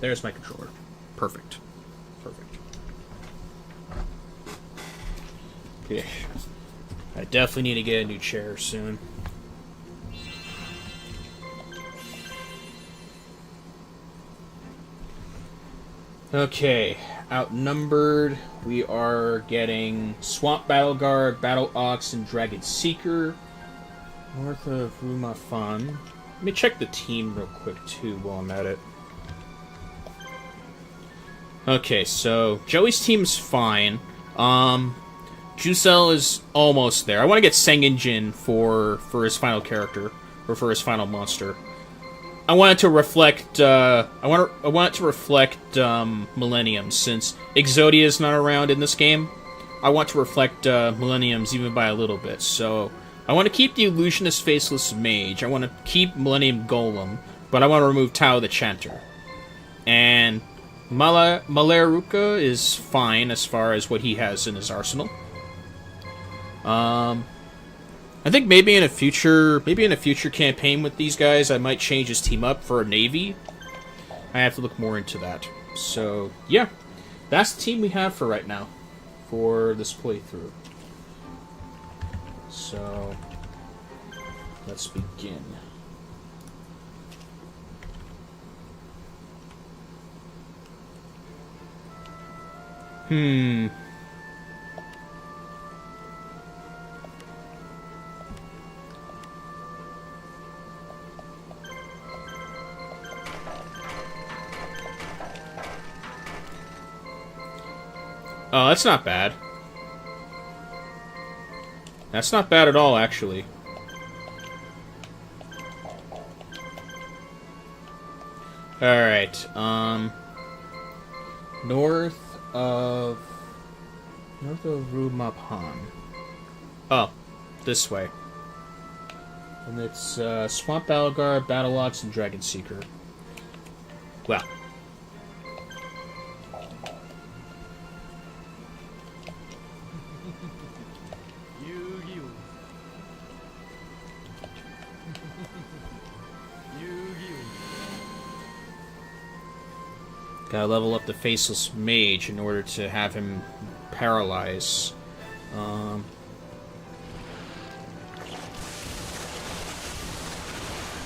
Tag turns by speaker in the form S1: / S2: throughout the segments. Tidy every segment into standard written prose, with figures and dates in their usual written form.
S1: There's my controller. Perfect. Perfect. Yeah. I definitely need to get a new chair soon. Okay, Outnumbered. We are getting Swamp Battle Guard, Battle Ox, and Dragon Seeker. North of Rumafan. Let me check the team real quick, too, while I'm at it. Okay, so Joey's team's fine. Jusel is almost there. I want to get Sengenjin for his final character, or for his final monster. I want it to reflect. I want it to reflect Millennium, since Exodia is not around in this game. I want to reflect Millenniums even by a little bit. So I want to keep the Illusionist Faceless Mage. I want to keep Millennium Golem, but I want to remove Tao the Chanter. And Malaruka is fine as far as what he has in his arsenal. I think maybe in a future campaign with these guys, I might change his team up for a Navy. I have to look more into that. So, yeah. That's the team we have for right now. For this playthrough. So, let's begin. Oh, that's not bad. That's not bad at all, actually. Alright, north of Rumapan. Oh, this way. And it's, Swamp Battle Guard, Battle Ox, and Dragon Seeker. Well. Gotta level up the Faceless Mage in order to have him paralyze.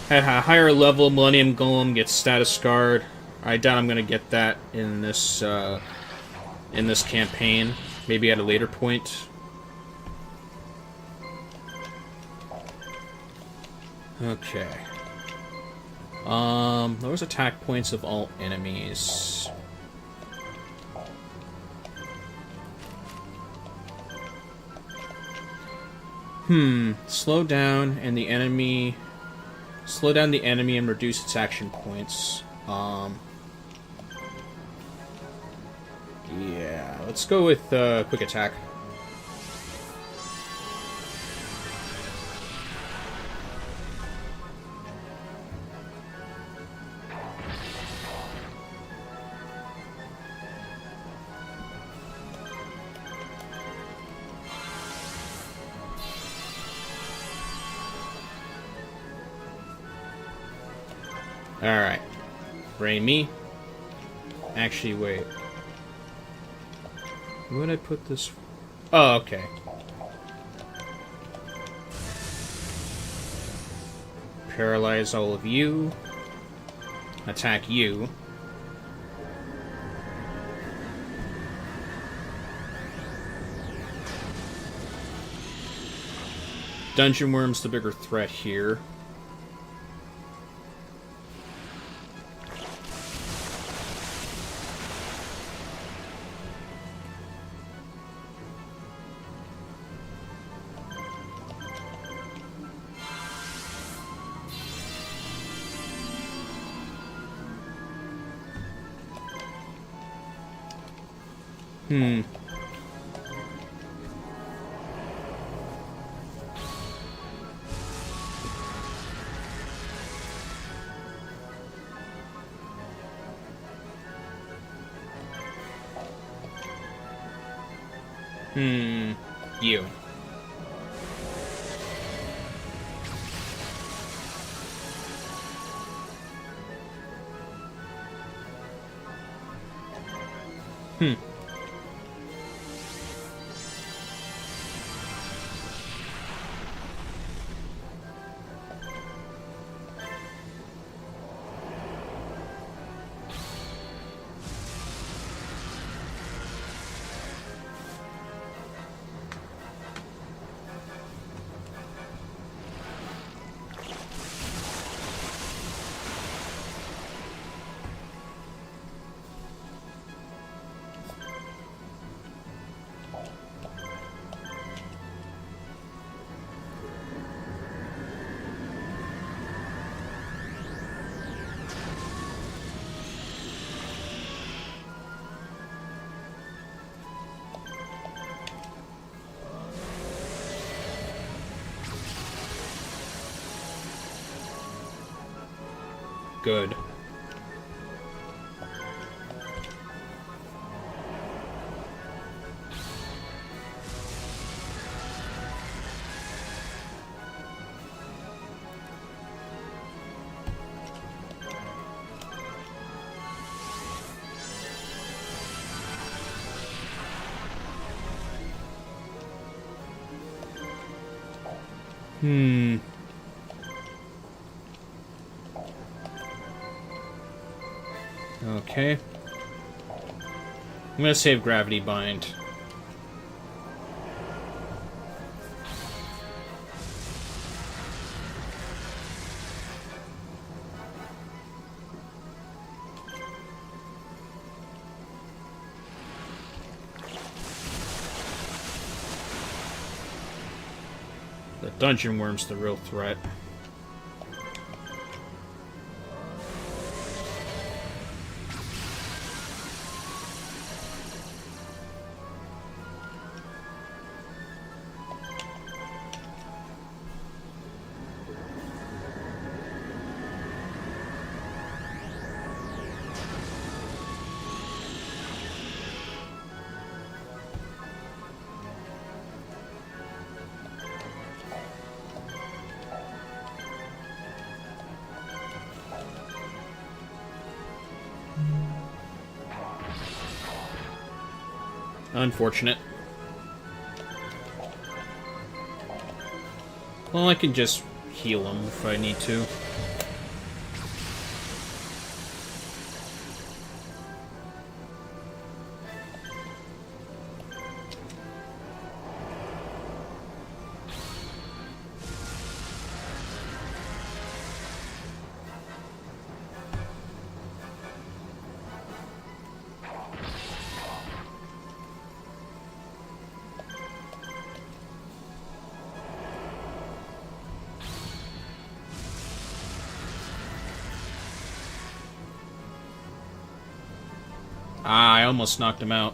S1: At a higher level, Millennium Golem gets status guard. I doubt I'm gonna get that in this campaign. Maybe at a later point. Okay. Those attack points of all enemies. Slow down the enemy and reduce its action points. Yeah, let's go with quick attack. Alright. Brain me. Actually, wait. Where would I put this? Oh, okay. Paralyze all of you. Attack you. Dungeon Worm's the bigger threat here. You. Hmm. Good. Hmm. Okay. I'm gonna save Gravity Bind. The Dungeon Worm's the real threat. Unfortunate. Well, I can just heal him if I need to. Ah, I almost knocked him out.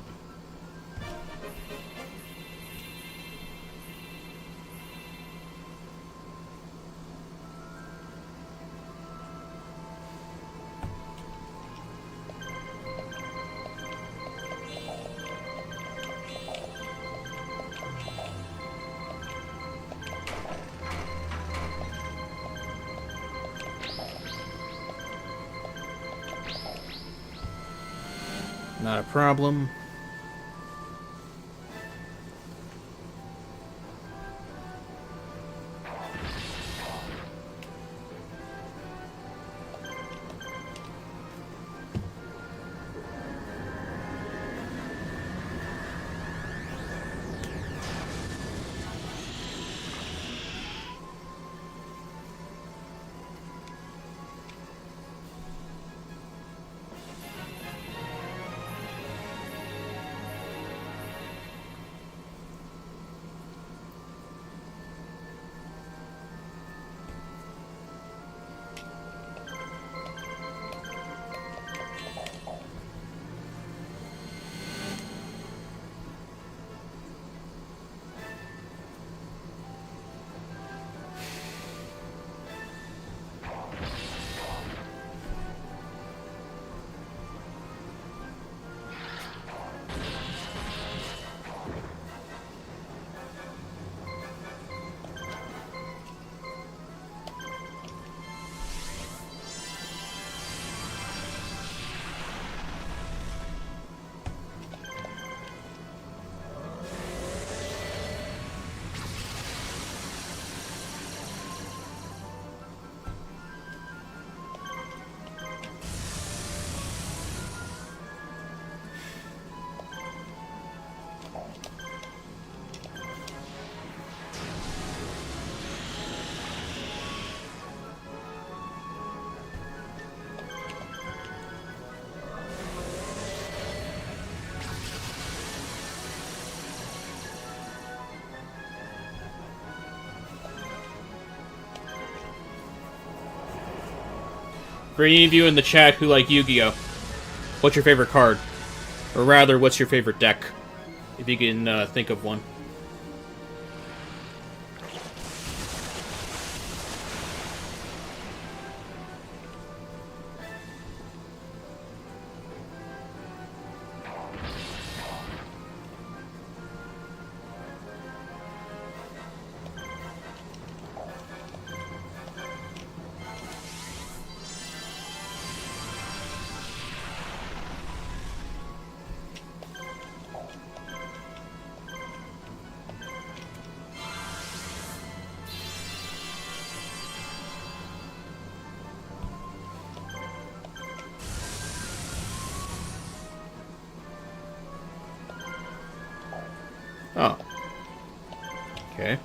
S1: Not a problem. For any of you in the chat who like Yu-Gi-Oh, what's your favorite card? Or rather, what's your favorite deck? If you can think of one. Oh. Okay.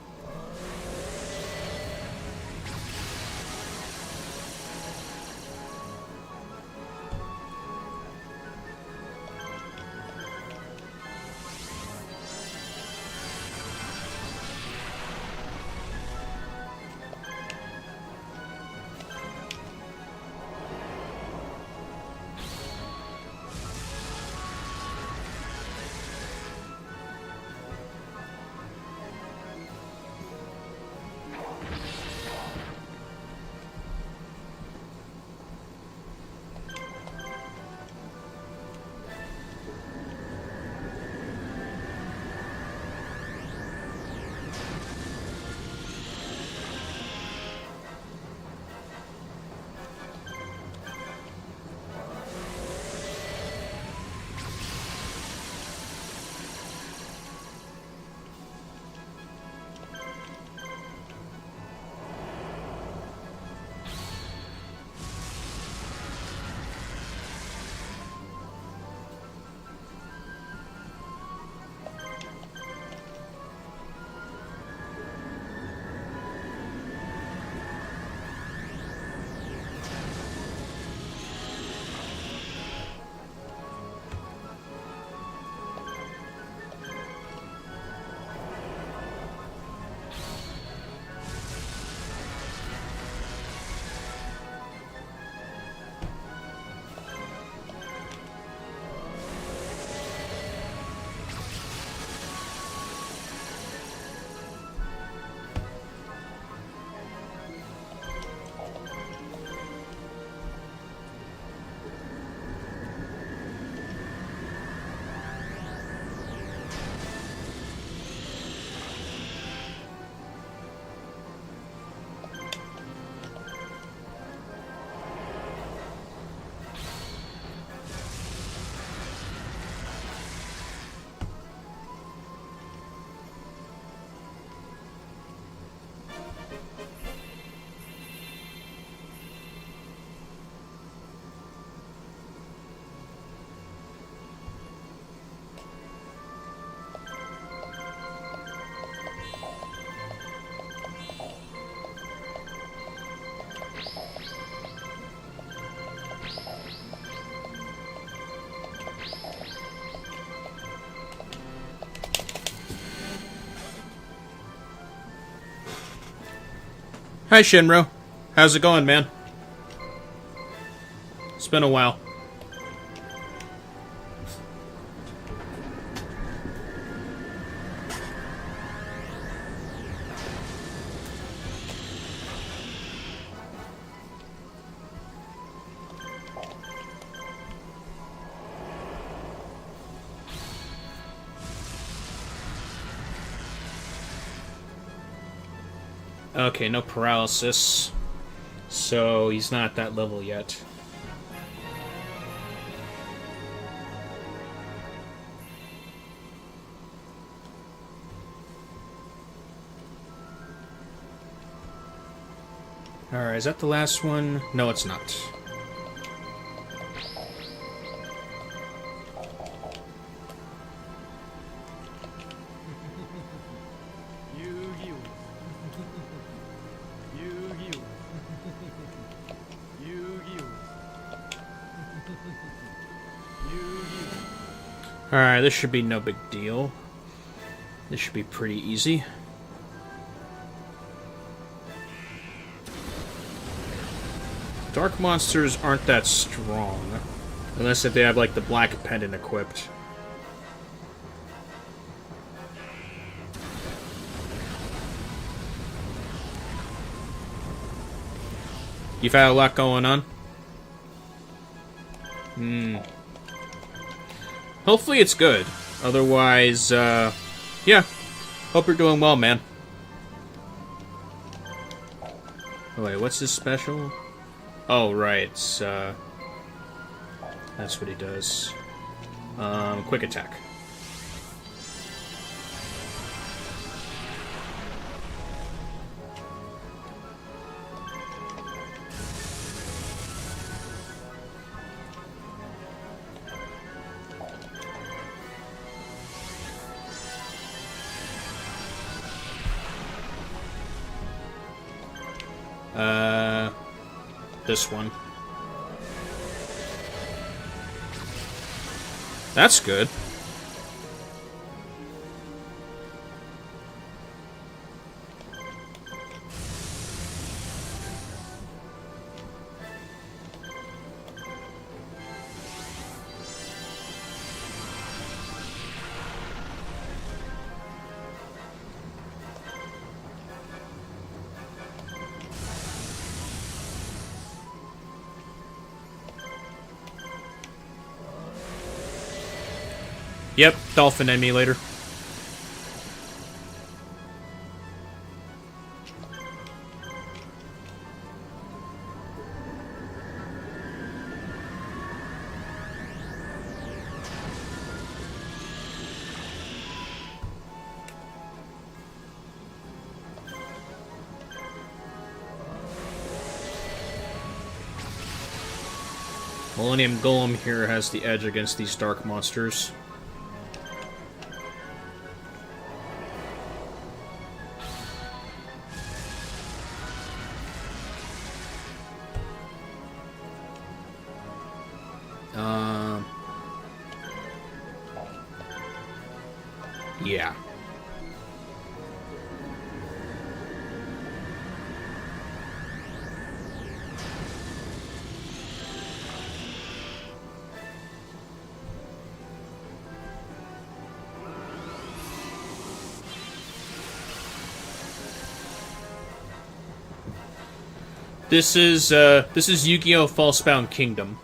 S1: Hi, Shinro. How's it going, man? It's been a while. Okay, no paralysis. So he's not at that level yet. Alright, is that the last one? No, it's not. Alright, this should be no big deal. This should be pretty easy. Dark monsters aren't that strong. Unless if they have, like, the black pendant equipped. You've had a lot going on? Hopefully it's good. Otherwise, yeah. Hope you're doing well, man. Oh, wait, what's his special? Oh, right. That's what he does. Quick attack. This one. That's good. Yep, dolphin enemy later. Millennium Golem here has the edge against these dark monsters. Yeah. This is Yu-Gi-Oh! Falsebound Kingdom.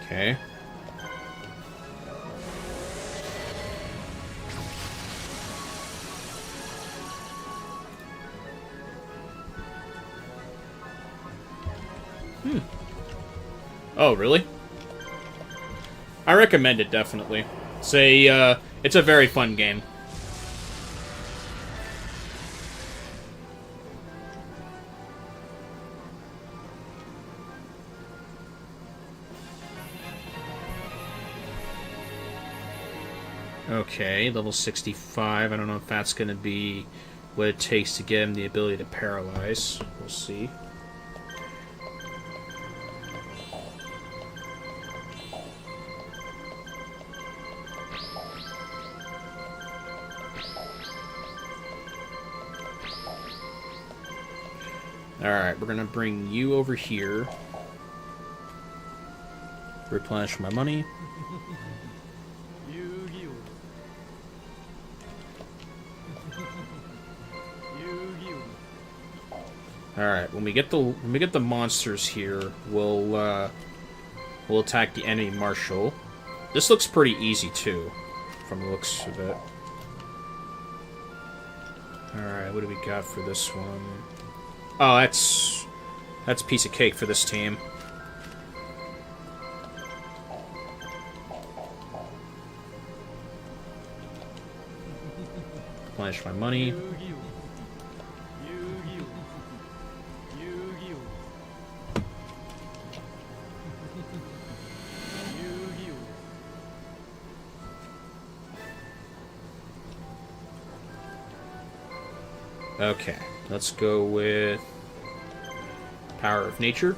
S1: Okay. Oh, really? I recommend it, definitely. It's a very fun game. Okay, level 65. I don't know if that's going to be what it takes to get him the ability to paralyze. We'll see. Alright, we're going to bring you over here. Replenish my money. Alright, when we get the monsters here, we'll attack the enemy marshal. This looks pretty easy too, from the looks of it. Alright, what do we got for this one? Oh, that's a piece of cake for this team. replenish my money. Okay, let's go with Power of Nature.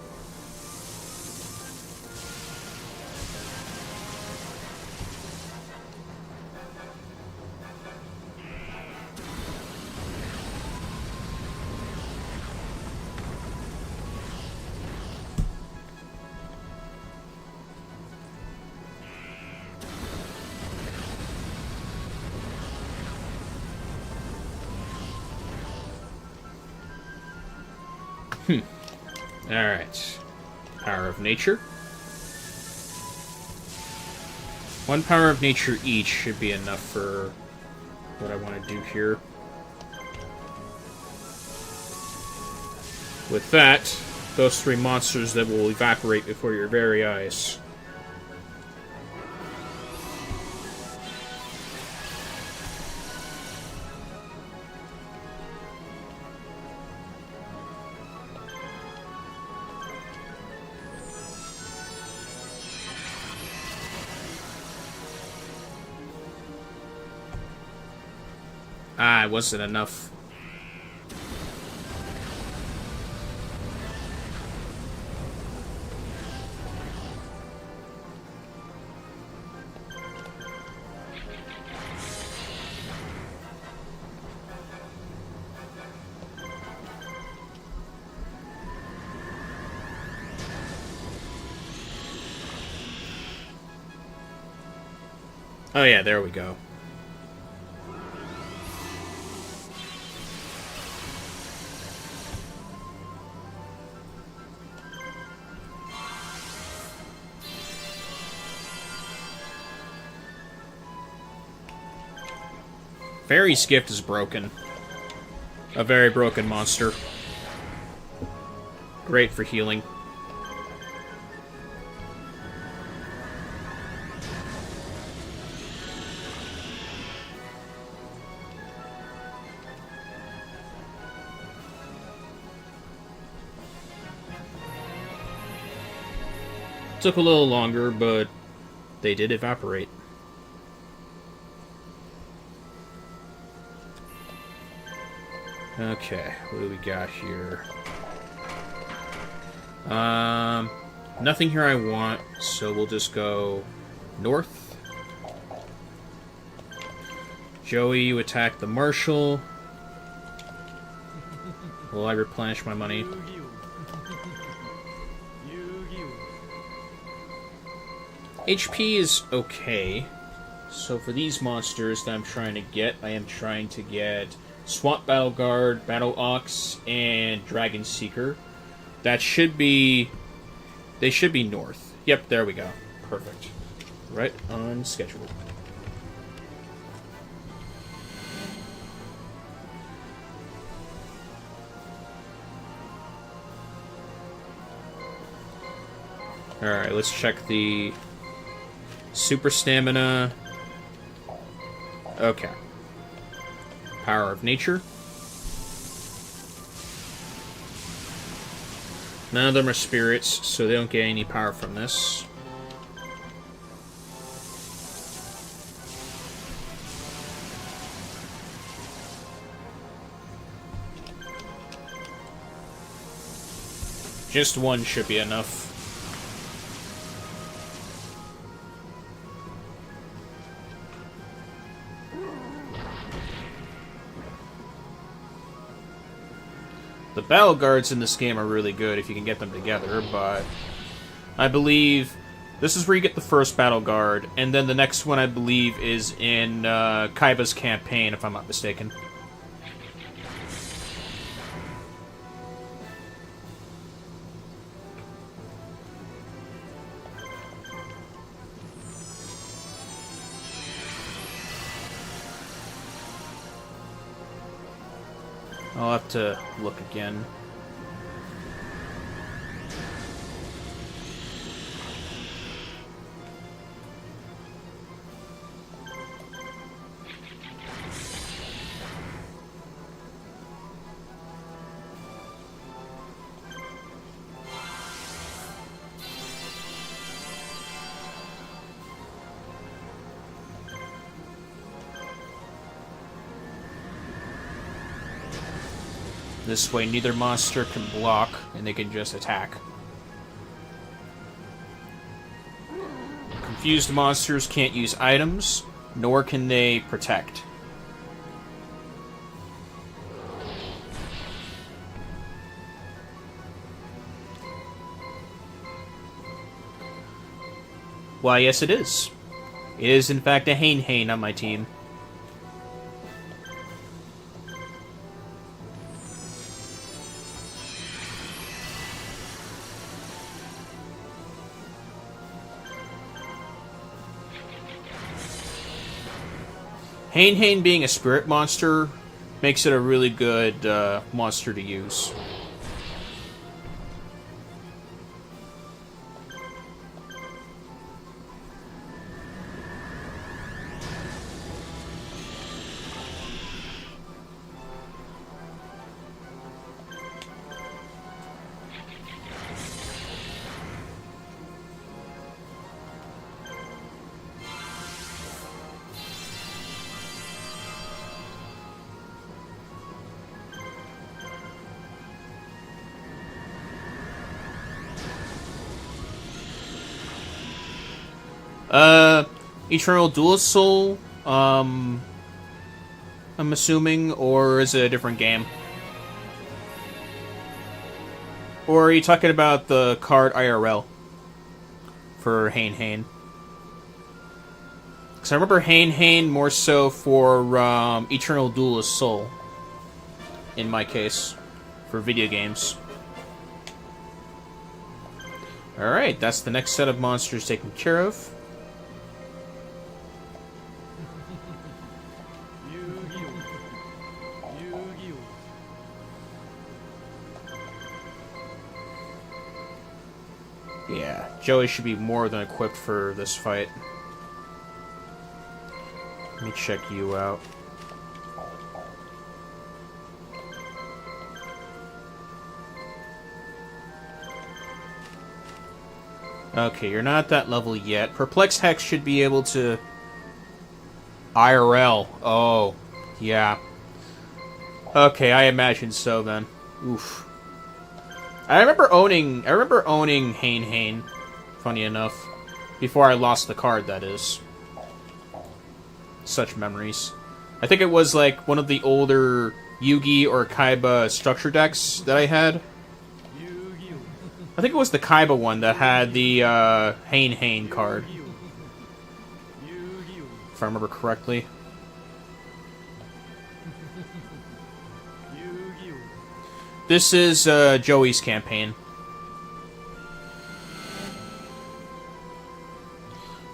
S1: Alright. Power of Nature. 1 Power of Nature each should be enough for what I want to do here. With that, those 3 monsters that will evaporate before your very eyes. Ah, it wasn't enough. Oh yeah, there we go. Fairy's Gift is broken. A very broken monster. Great for healing. Took a little longer, but they did evaporate. Okay, what do we got here? Nothing here I want, so we'll just go north. Joey, you attack the Marshal. Will I replenish my money? HP is okay. So for these monsters that I'm trying to get, I am trying to get Swamp Battle Guard, Battle Ox, and Dragon Seeker. That should be... They should be north. Yep, there we go. Perfect. Right on schedule. Alright, let's check the Super Stamina. Okay. Power of Nature. None of them are spirits, so they don't get any power from this. Just one should be enough. The battle guards in this game are really good if you can get them together, but I believe this is where you get the first battle guard, and then the next one I believe is in Kaiba's campaign, if I'm not mistaken. I'll have to look again. This way neither monster can block, and they can just attack. Confused monsters can't use items, nor can they protect. Why, yes it is. It is in fact a Hane on my team. Hane being a spirit monster makes it a really good monster to use. Eternal Duelist Soul, I'm assuming, or is it a different game? Or are you talking about the card IRL for Hane? Because I remember Hane more so for Eternal Duelist Soul, in my case, for video games. Alright, that's the next set of monsters taken care of. Yeah, Joey should be more than equipped for this fight. Let me check you out. Okay, you're not at that level yet. Perplex Hex should be able to... IRL. Oh, yeah. Okay, I imagine so then. Oof. I remember owning Hane, funny enough. Before I lost the card, that is. Such memories. I think it was like one of the older Yugi or Kaiba structure decks that I had. I think it was the Kaiba one that had the Hane card. If I remember correctly. This is Joey's campaign.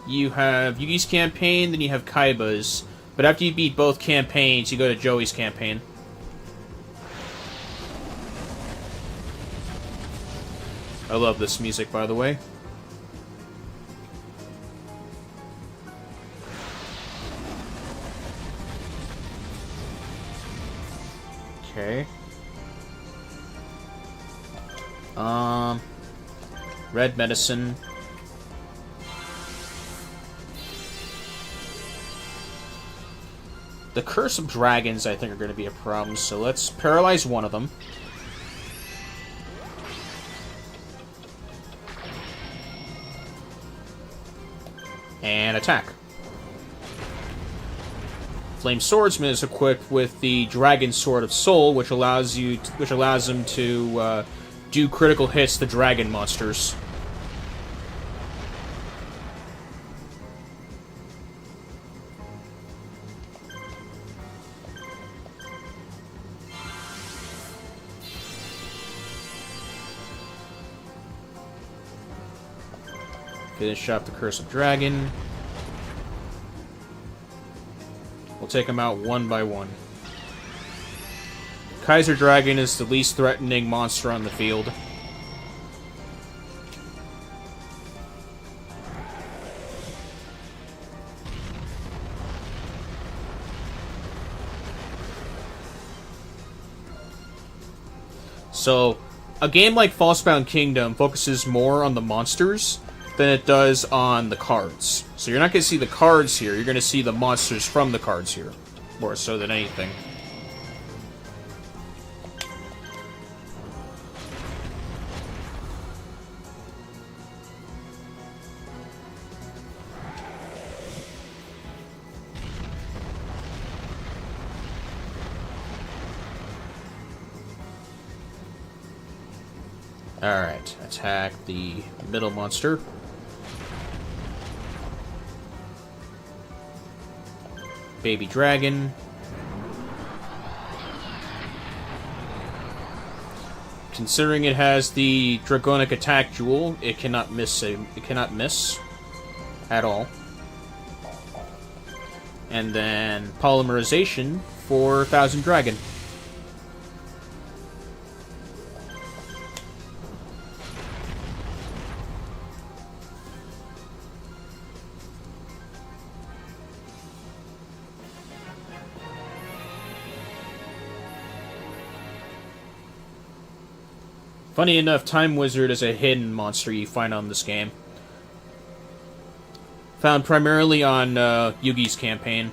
S1: You have Yugi's campaign, then you have Kaiba's. But after you beat both campaigns, you go to Joey's campaign. I love this music, by the way. Okay. Red medicine. The Curse of Dragons, I think, are going to be a problem, so let's paralyze one of them. And attack. Flame Swordsman is equipped with the Dragon Sword of Soul, which allows him to do critical hits to dragon monsters. Finish off the Curse of Dragon. We'll take them out one by one. Kaiser Dragon is the least threatening monster on the field. So, a game like Falsebound Kingdom focuses more on the monsters than it does on the cards. So you're not going to see the cards here, you're going to see the monsters from the cards here. More so than anything. Alright, attack the middle monster. Baby dragon. Considering it has the Dragonic attack jewel, it cannot miss. It cannot miss at all. And then polymerization for Thousand Dragon. Funny enough, Time Wizard is a hidden monster you find on this game. Found primarily on Yugi's campaign.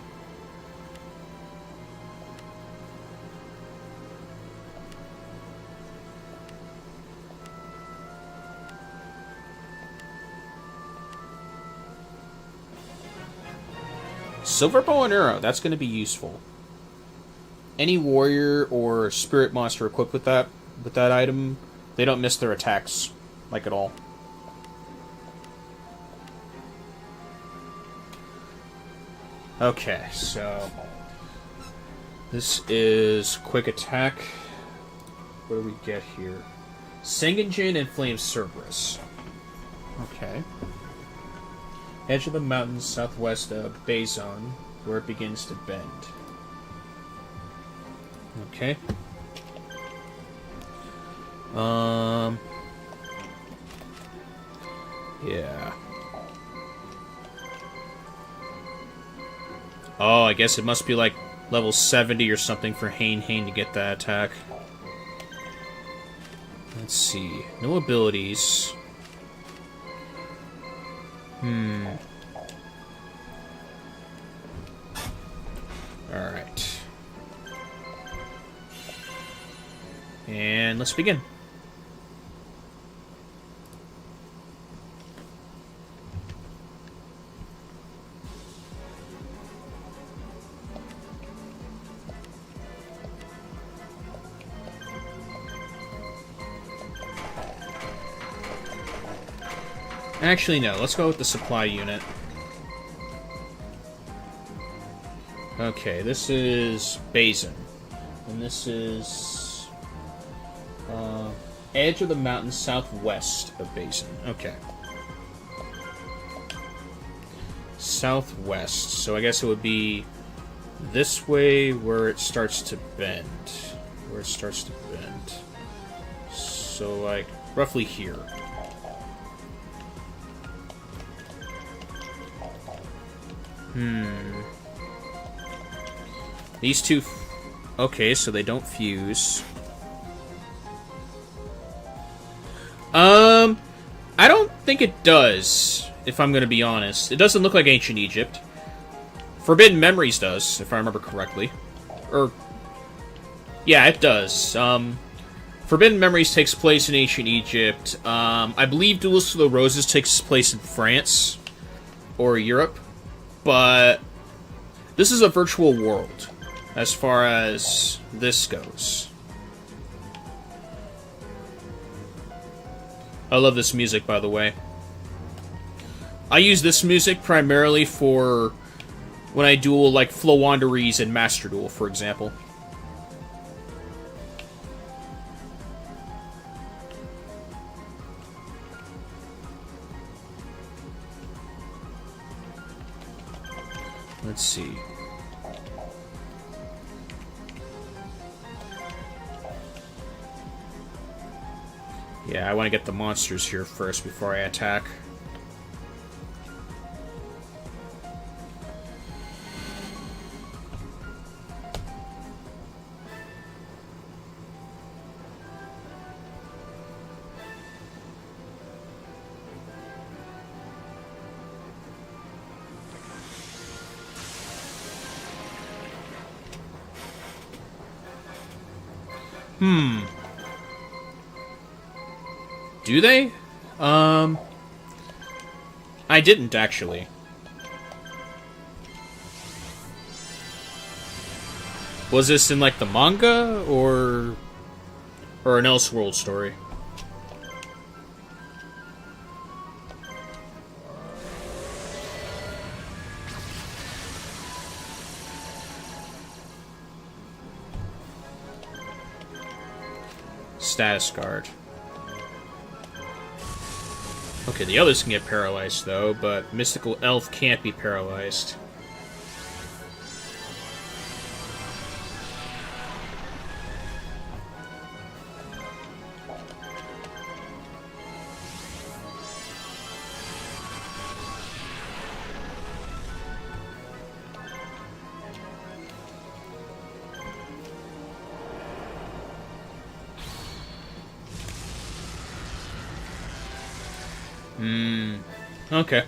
S1: Silver Bow and Arrow, that's going to be useful. Any warrior or spirit monster equipped with that item, they don't miss their attacks, like at all. Okay, so this is quick attack. What do we get here? Sangenjin and Flame Cerberus. Okay. Edge of the mountains southwest of Bay Zone, where it begins to bend. Okay. Yeah. Oh, I guess it must be like level 70 or something for Hane to get that attack. Let's see. No abilities. Alright. And let's begin. Actually, no. Let's go with the supply unit. Okay, this is Basin. And this is... edge of the mountains southwest of Basin. Okay. Southwest. So I guess it would be this way where it starts to bend. Where it starts to bend. So, like, roughly here. These two... okay, so they don't fuse. I don't think it does, if I'm gonna be honest. It doesn't look like Ancient Egypt. Forbidden Memories does, if I remember correctly. Or... yeah, it does. Forbidden Memories takes place in Ancient Egypt. I believe Duels for the Roses takes place in France. Or Europe. But... this is a virtual world, as far as this goes. I love this music, by the way. I use this music primarily for when I duel, like, Flowanderies and Master Duel, for example. Let's see. Yeah, I want to get the monsters here first before I attack. Do they? I didn't, actually. Was this in, like, the manga, or an Elseworld story? status guard. Okay, the others can get paralyzed, though, but Mystical Elf can't be paralyzed. Okay.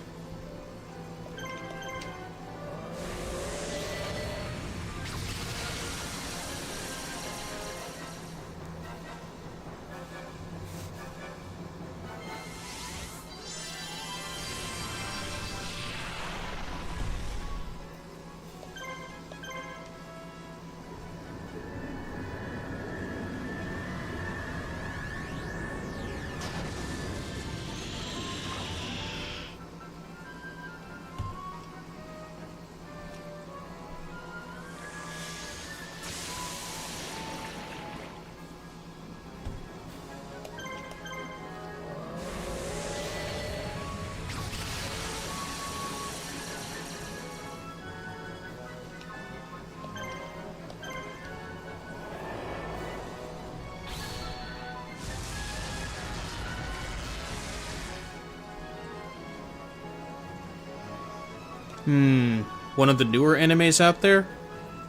S1: One of the newer animes out there?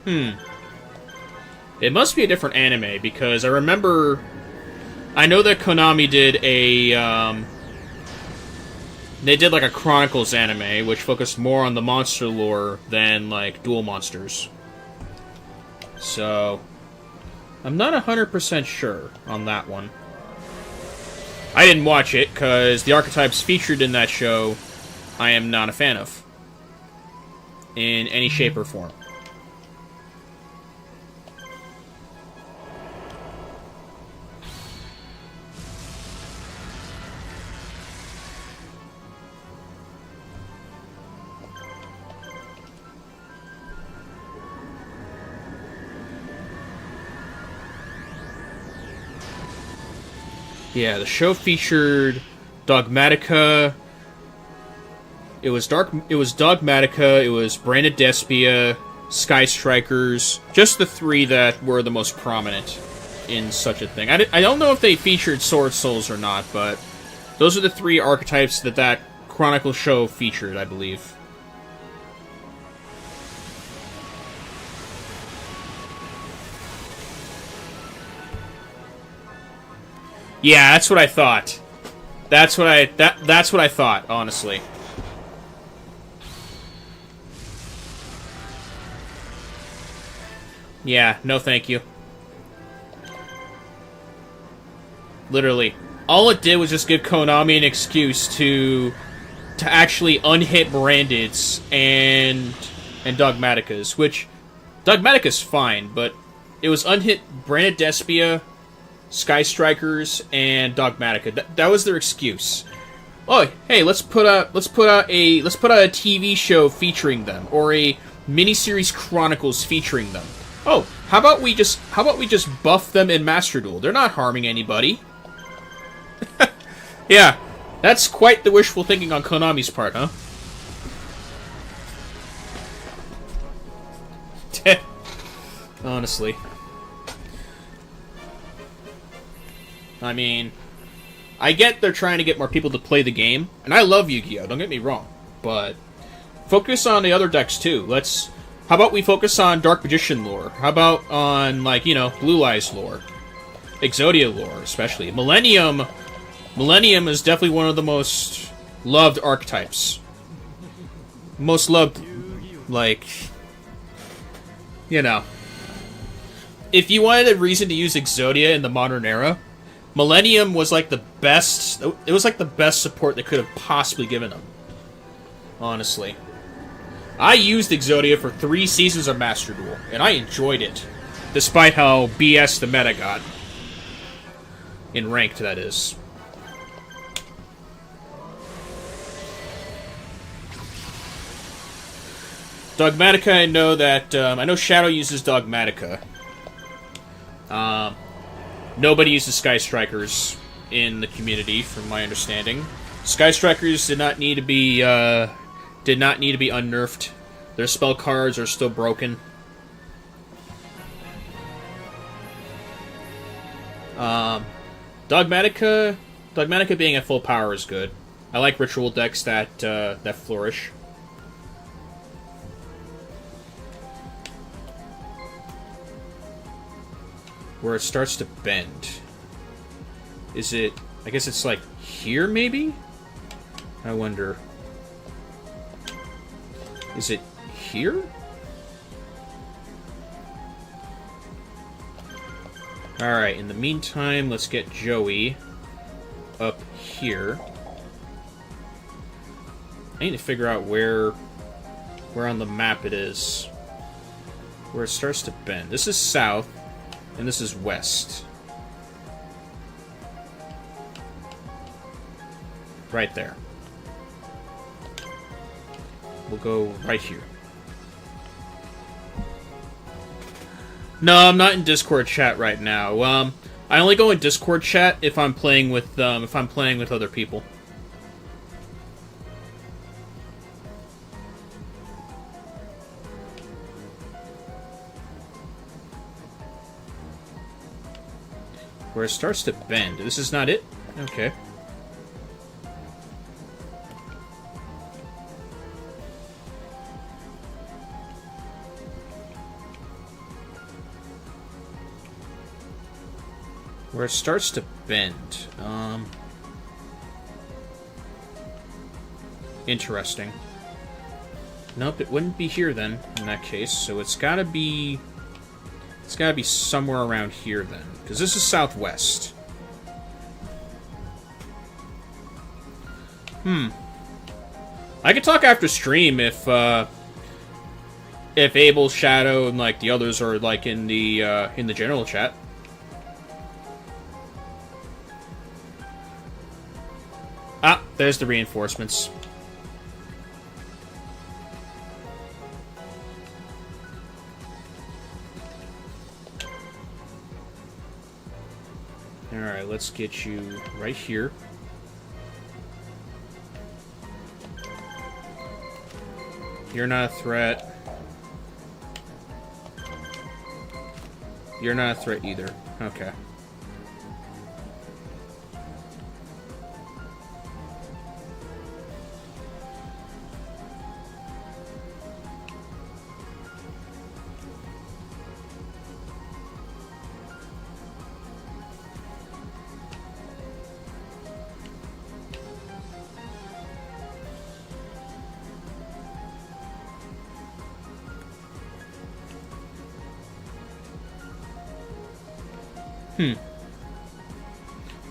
S1: It must be a different anime, because I remember... I know that Konami did a, they did, like, a Chronicles anime, which focused more on the monster lore than, like, dual monsters. So... I'm not 100% sure on that one. I didn't watch it, because the archetypes featured in that show, I am not a fan of. In any shape or form. Yeah, the show featured Dogmatica. It was Dogmatica, it was Branded Despia, Sky Strikers, just the three that were the most prominent in such a thing. I don't know if they featured Sword Souls or not, but those are the three archetypes that Chronicle show featured, I believe. Yeah, that's what I thought. That's what I thought, honestly. Yeah, no thank you. Literally. All it did was just give Konami an excuse to actually unhit Brandeds and Dogmaticas, which Dogmatica's fine, but it was unhit Branded Despia, Sky Strikers, and Dogmatica. That was their excuse. Oh, hey, let's put out a TV show featuring them, or a miniseries Chronicles featuring them. Oh, how about we just buff them in Master Duel? They're not harming anybody. Yeah, that's quite the wishful thinking on Konami's part, huh? Honestly. I mean, I get they're trying to get more people to play the game, and I love Yu-Gi-Oh!, don't get me wrong, but focus on the other decks too. How about we focus on Dark Magician lore? How about on, like, you know, Blue Eyes lore? Exodia lore, especially. Millennium is definitely one of the most loved archetypes. Most loved, like, you know. If you wanted a reason to use Exodia in the modern era, Millennium was like the best. It was like the best support they could have possibly given them. Honestly. I used Exodia for 3 seasons of Master Duel, and I enjoyed it. Despite how BS the meta got. In ranked, that is. Dogmatica, I know that... I know Shadow uses Dogmatica. Nobody uses Sky Strikers in the community, from my understanding. Sky Strikers did not need to be unnerfed. Their spell cards are still broken. Dogmatica being at full power is good. I like ritual decks that flourish. Where it starts to bend. Is it... I guess it's like here, maybe? I wonder. Is it here? Alright, in the meantime, let's get Joey up here. I need to figure out where on the map it is. Where it starts to bend. This is south, and this is west. Right there. We'll go right here. No, I'm not in Discord chat right now. I only go in Discord chat if I'm playing with other people. Where it starts to bend. This is not it? Okay. Where it starts to bend. Interesting. Nope, it wouldn't be here then, in that case. So it's gotta be... It's gotta be somewhere around here then. Because this is southwest. I could talk after stream if Abel, Shadow, and like the others are like in the general chat. Ah, there's the reinforcements. Alright, let's get you right here. You're not a threat. You're not a threat either. Okay.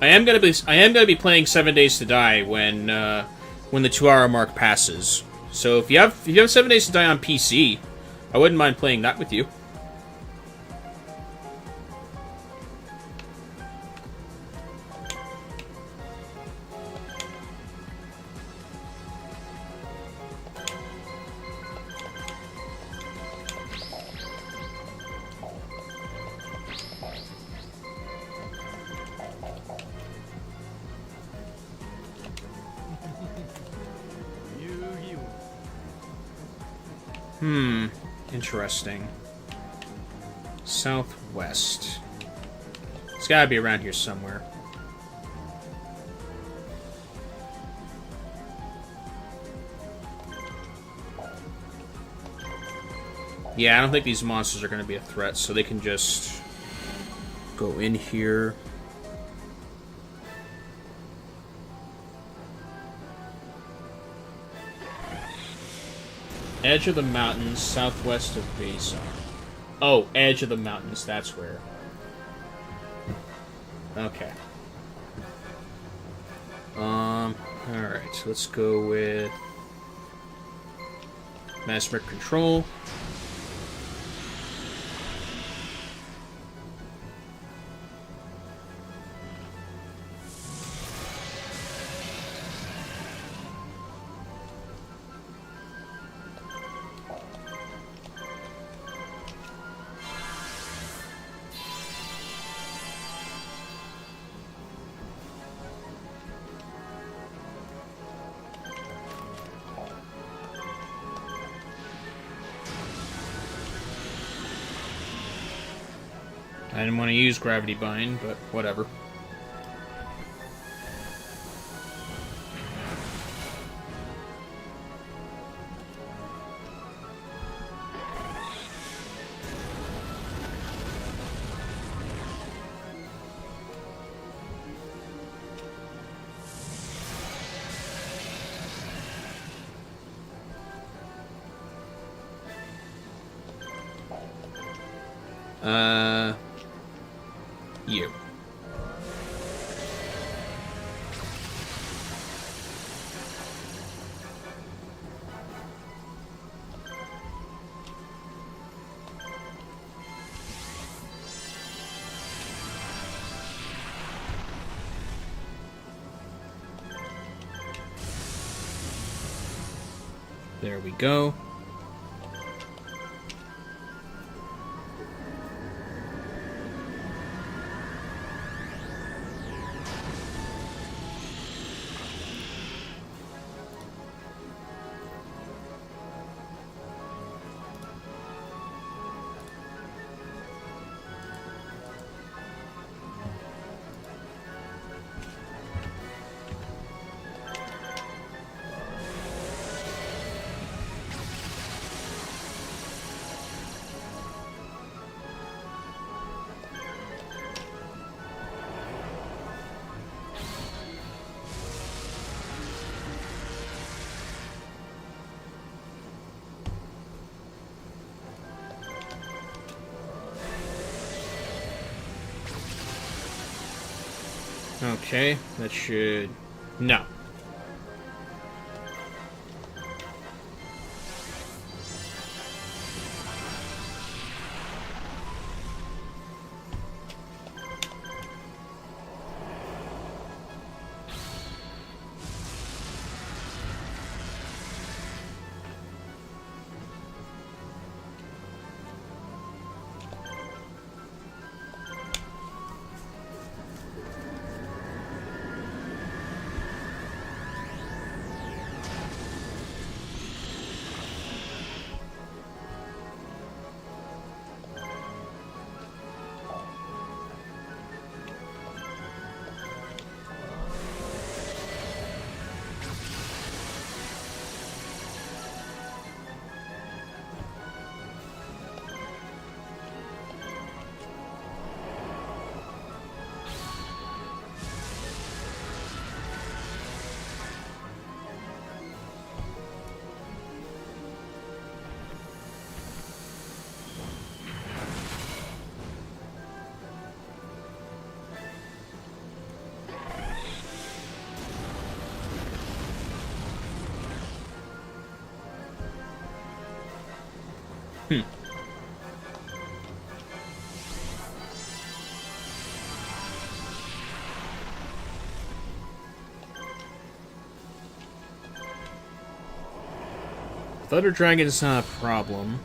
S1: I am gonna be playing 7 Days to Die when the 2-hour mark passes. So if you have 7 Days to Die on PC, I wouldn't mind playing that with you. Interesting. Southwest. It's gotta be around here somewhere. Yeah, I don't think these monsters are gonna be a threat, so they can just go in here. Edge of the mountains, southwest of Bazaar. Oh, edge of the mountains, that's where. Okay. Alright, let's go with Mesmeric Control. I didn't want to use Gravity Bind, but whatever. You. There we go. Okay, that should... No. Thunder Dragon is not a problem.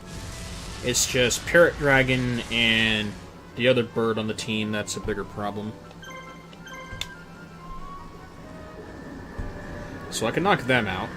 S1: It's just Parrot Dragon and the other bird on the team that's a bigger problem. So I can knock them out.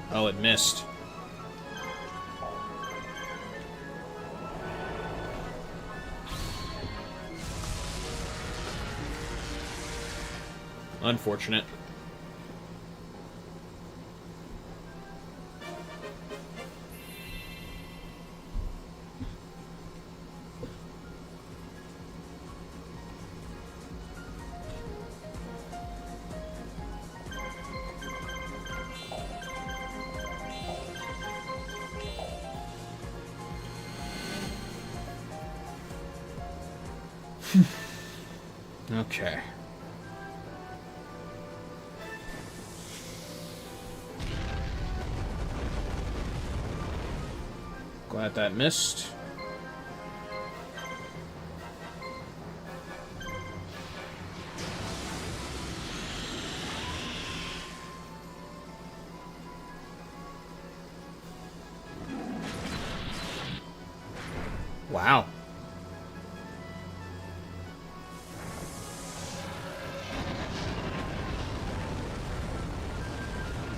S1: Oh, it missed. Unfortunate. Okay. Glad that missed. Wow.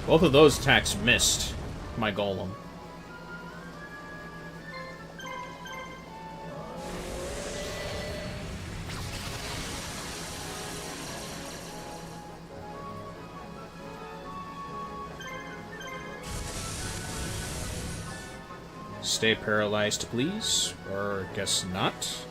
S1: Both of those attacks missed my golem. Stay paralyzed, please. Or, guess not.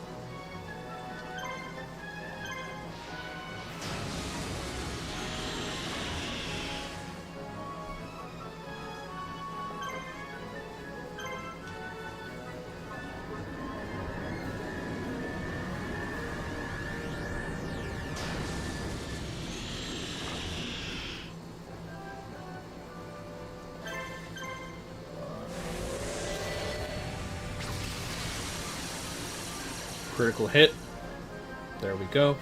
S1: Critical hit. There we go.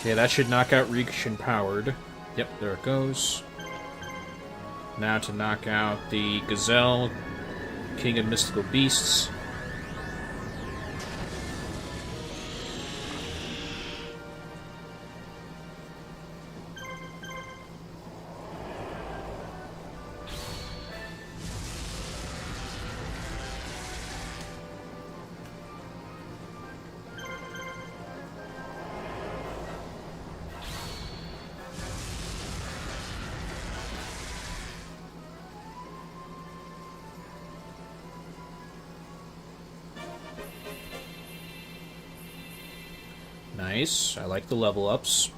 S1: Okay, that should knock out Reach Empowered. Yep, there it goes. Now to knock out the Gazelle, King of Mystical Beasts. Nice. I like the level ups.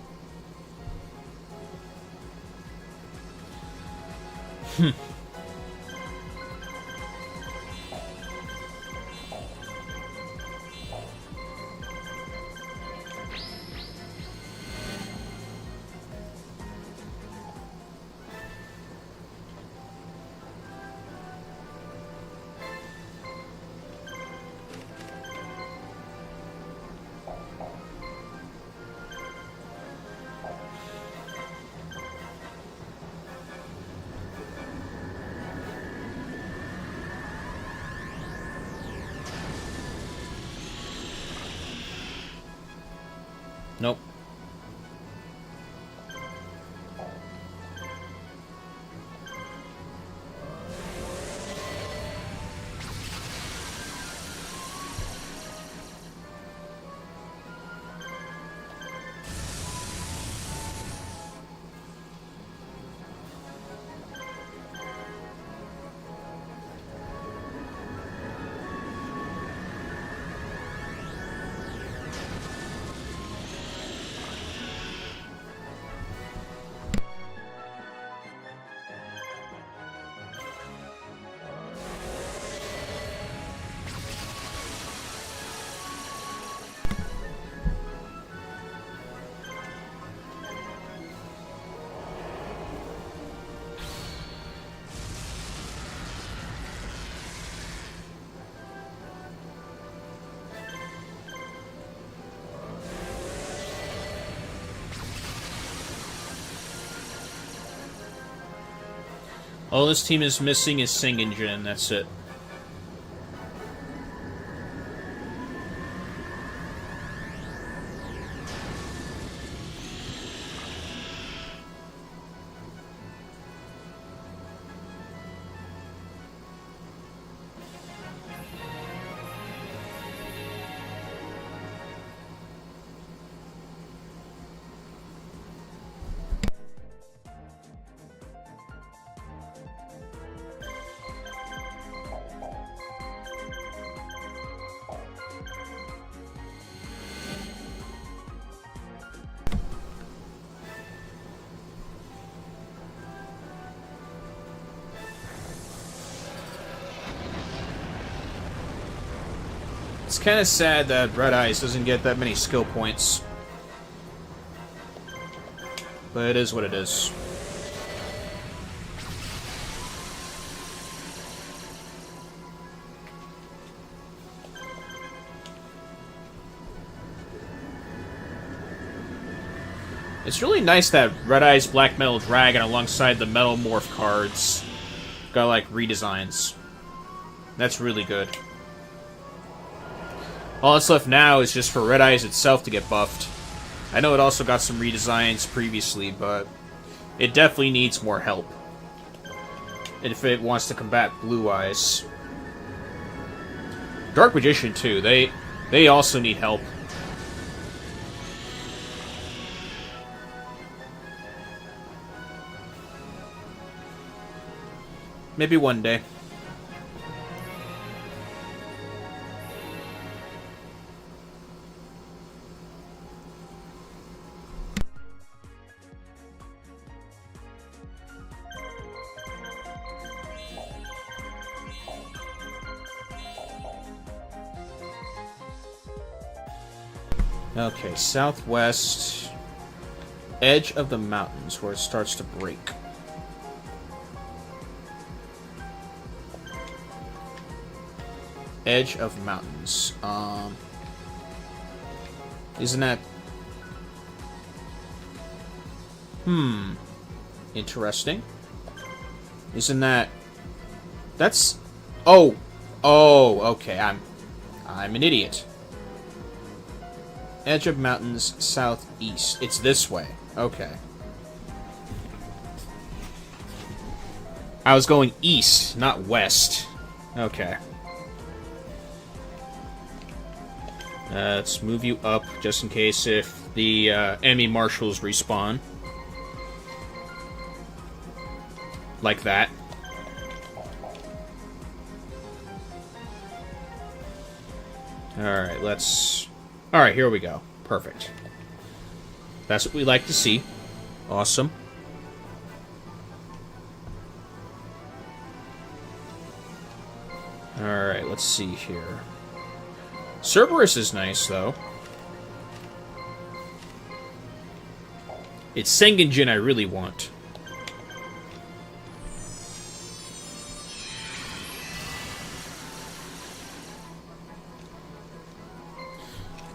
S1: Nope. All this team is missing is Sing-Engine, that's it. It's kind of sad that Red Eyes doesn't get that many skill points. But it is what it is. It's really nice that Red Eyes Black Metal Dragon alongside the Metal Morph cards got, like, redesigns. That's really good. All that's left now is just for Red Eyes itself to get buffed. I know it also got some redesigns previously, but it definitely needs more help if it wants to combat Blue Eyes. Dark Magician, too. They also need help. Maybe one day. Okay, southwest edge of the mountains where it starts to break. Edge of mountains. Isn't that... Interesting. Isn't that... That's... Oh! Oh, okay, I'm an idiot. Edge of mountains, southeast. It's this way. Okay. I was going east, not west. Okay. Let's move you up, just in case if the enemy marshals respawn. Like that. Alright, let's... Alright, here we go. Perfect. That's what we like to see. Awesome. Alright, let's see here. Cerberus is nice, though. It's Sengenjin I really want.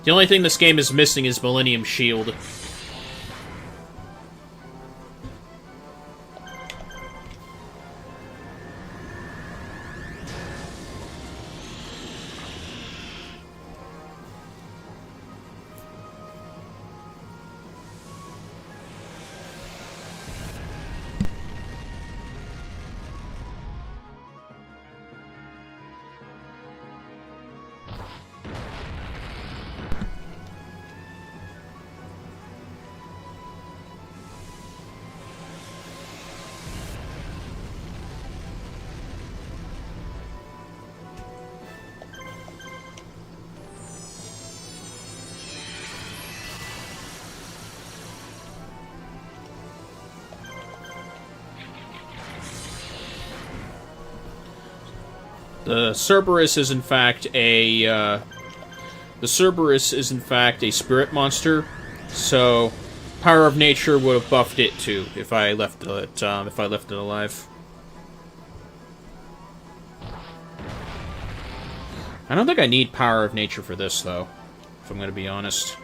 S1: The only thing this game is missing is Millennium Shield. The Cerberus is in fact a spirit monster, so Power of Nature would have buffed it too if I left it alive. I don't think I need Power of Nature for this though, if I'm going to be honest.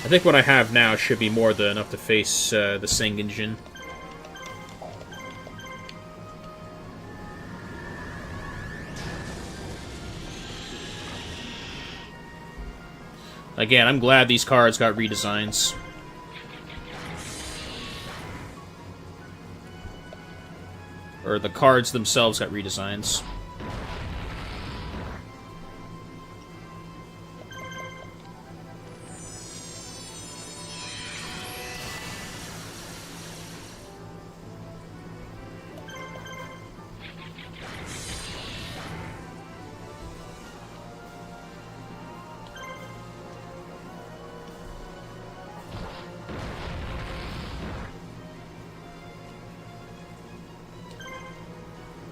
S1: I think what I have now should be more than enough to face the Sengenjin. Again, I'm glad these cards got redesigns. Or the cards themselves got redesigns.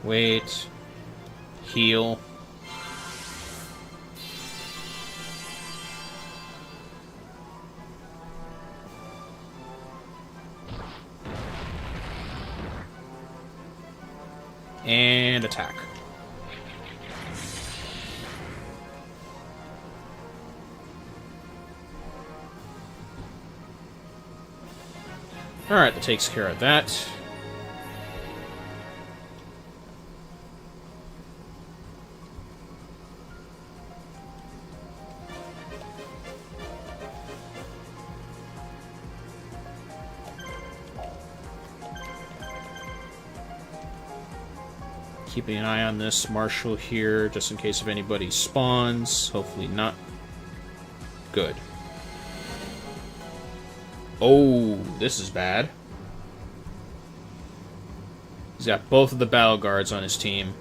S1: Wait. Heal. And attack. Alright, that takes care of that. Keeping an eye on this Marshal here, just in case if anybody spawns. Hopefully not. Good. Oh, this is bad. He's got both of the battle guards on his team.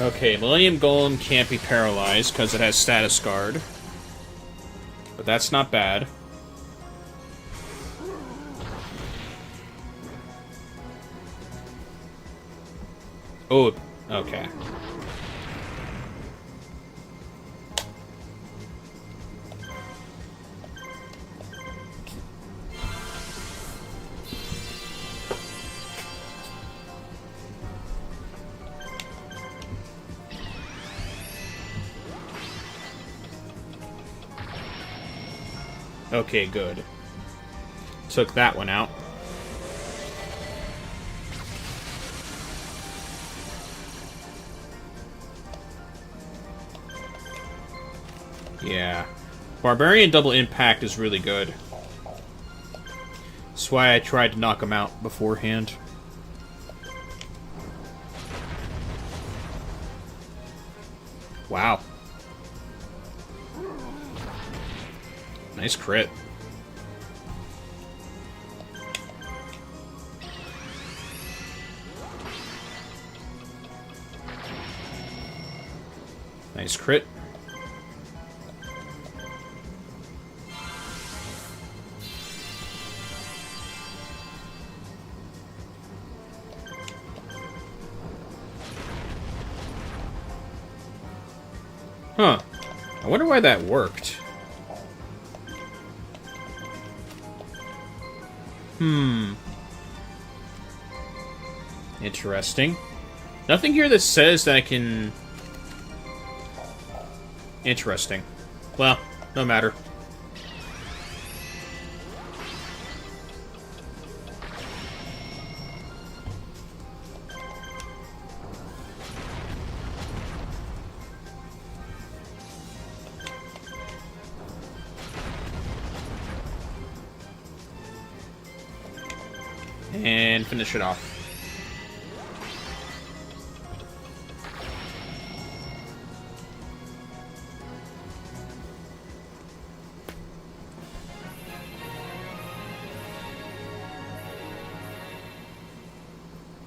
S1: Okay, Millennium Golem can't be paralyzed because it has Status Guard. But that's not bad. Oh, okay. Okay, good. Took that one out. Yeah. Barbarian double impact is really good. That's why I tried to knock him out beforehand. Wow. Nice crit. Nice crit. Huh. I wonder why that worked. Interesting. Nothing here that says that I can... Interesting. Well, no matter. And finish it off.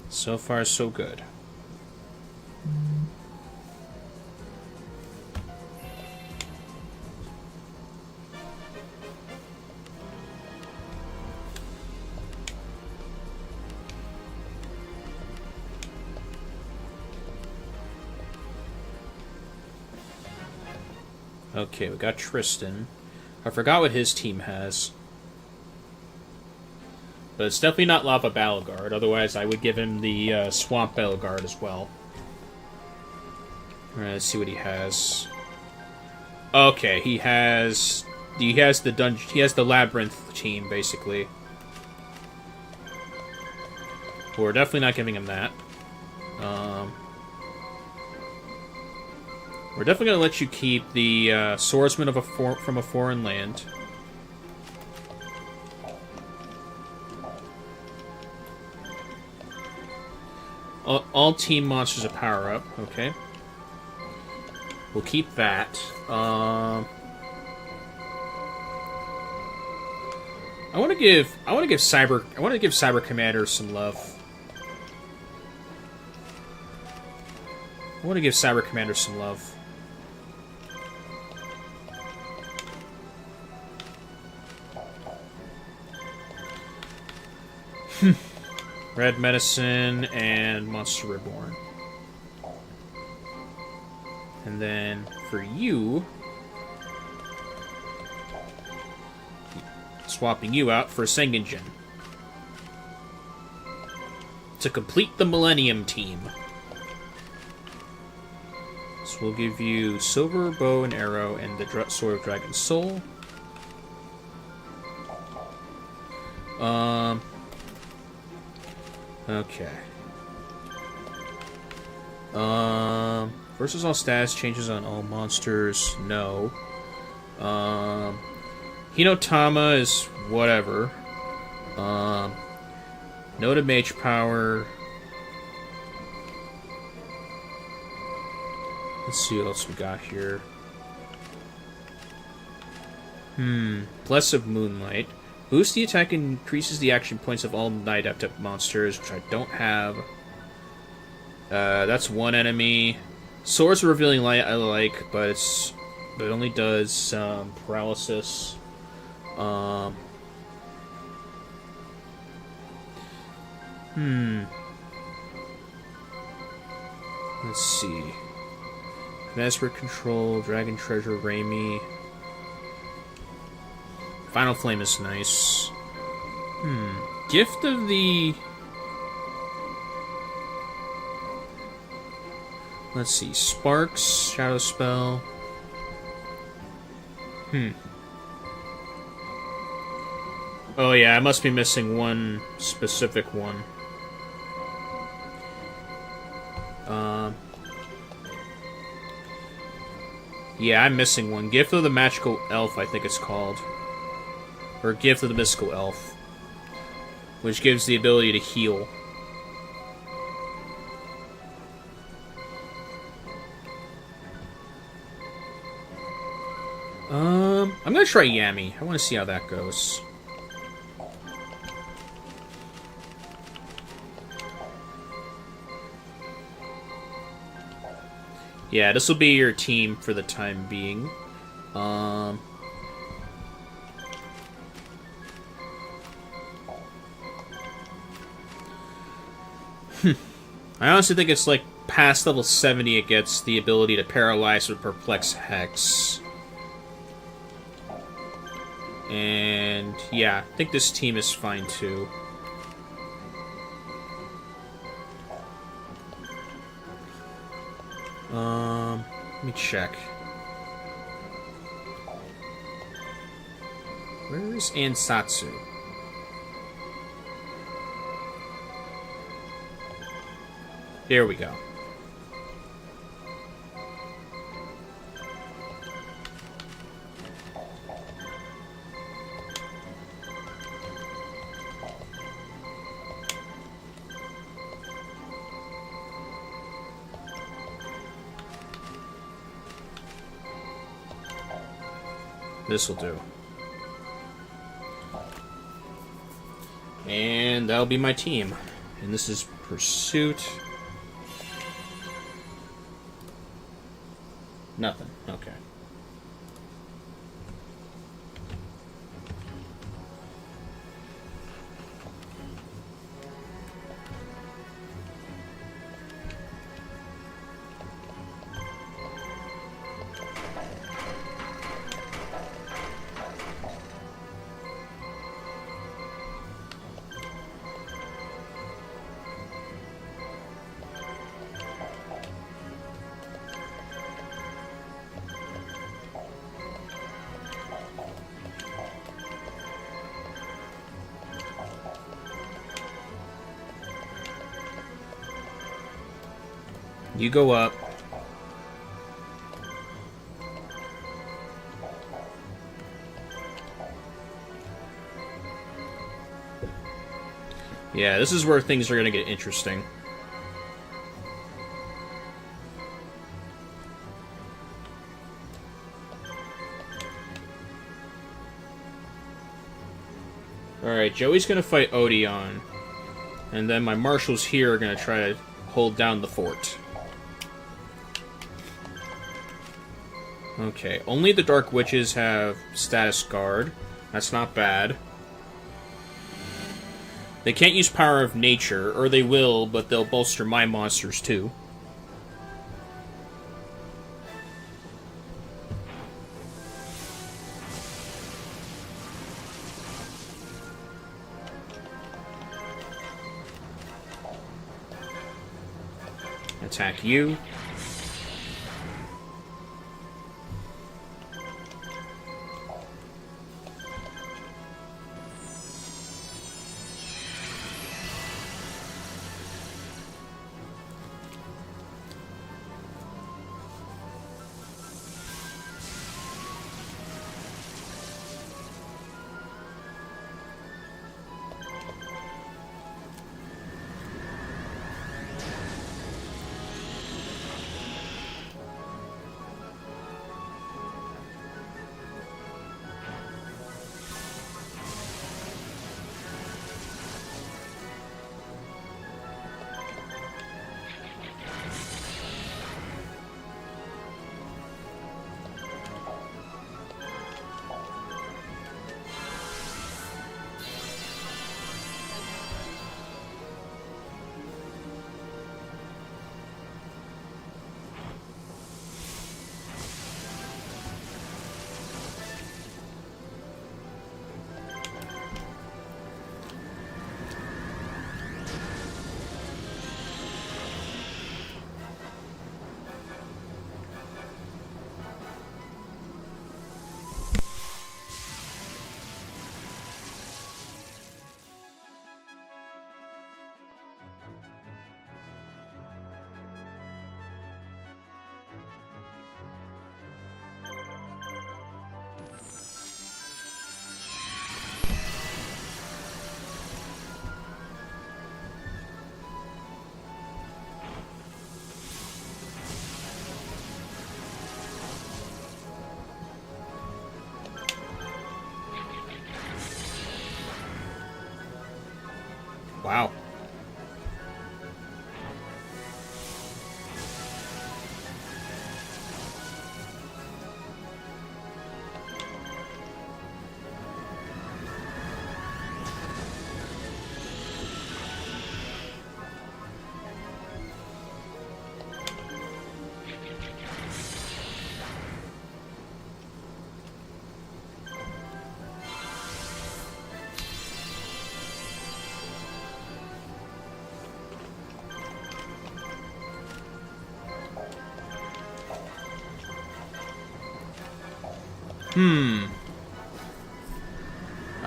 S1: So far, so good. Okay, we got Tristan. I forgot what his team has. But it's definitely not Lava Battle Guard, otherwise I would give him the Swamp Battle Guard as well. Alright, let's see what he has. Okay, he has the dungeon, he has the Labyrinth team, basically. We're definitely not giving him that. We're definitely going to let you keep the Swordsman of from a Foreign Land. All team monsters a power up. Okay. We'll keep that. I want to give Cyber Commander some love. I want to give Cyber Commander some love. Red Medicine and Monster Reborn. And then for you, swapping you out for Sengenjin to complete the Millennium team. So we'll give you Silver Bow and Arrow and the Sword of Dragon's Soul. Okay. Versus all stats, changes on all monsters, no. Hinotama is whatever. No to Mage Power. Let's see what else we got here. Bless of Moonlight. Boost the attack and increases the action points of all Night Adept monsters, which I don't have. That's one enemy. Swords of Revealing Light I like, but it only does paralysis. Let's see. Mesmer Control, Dragon Treasure, Raimi. Final Flame is nice. Gift of the... Let's see. Sparks, Shadow Spell. Oh yeah, I must be missing one specific one. Yeah, I'm missing one. Gift of the Magical Elf, I think it's called. Or Gift of the Mystical Elf. Which gives the ability to heal. I'm gonna try Yami. I want to see how that goes. Yeah, this will be your team for the time being. I honestly think it's like past level 70 it gets the ability to paralyze with Perplex Hex. And yeah, I think this team is fine too. Let me check. Where's Ansatsu? There we go. This'll do. And that'll be my team. And this is Pursuit. Nothing. Okay. You go up. Yeah, this is where things are going to get interesting. Alright, Joey's gonna fight Odeon. And then my marshals here are gonna try to hold down the fort. Okay, only the Dark Witches have status guard. That's not bad. They can't use Power of Nature, or they will, but they'll bolster my monsters too. Attack you. Wow.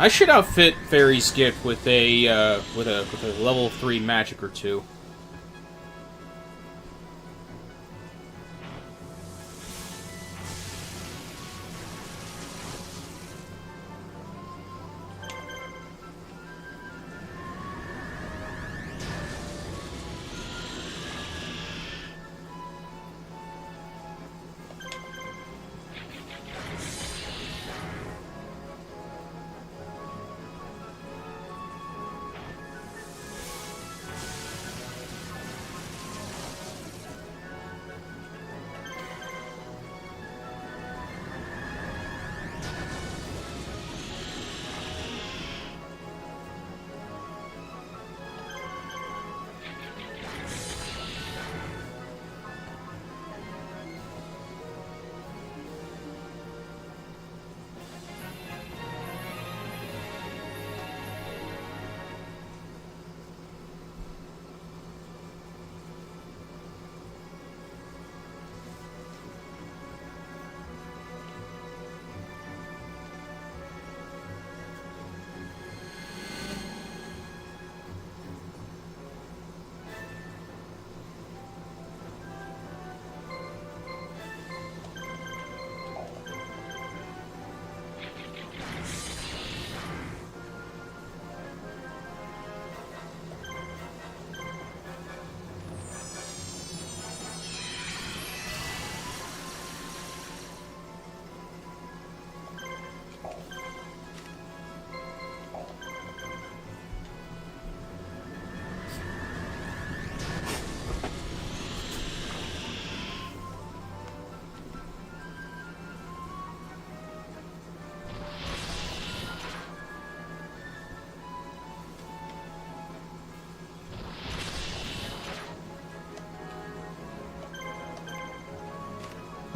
S1: I should outfit Fairy's Gift with a level 3 magic or two.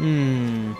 S1: Hmm.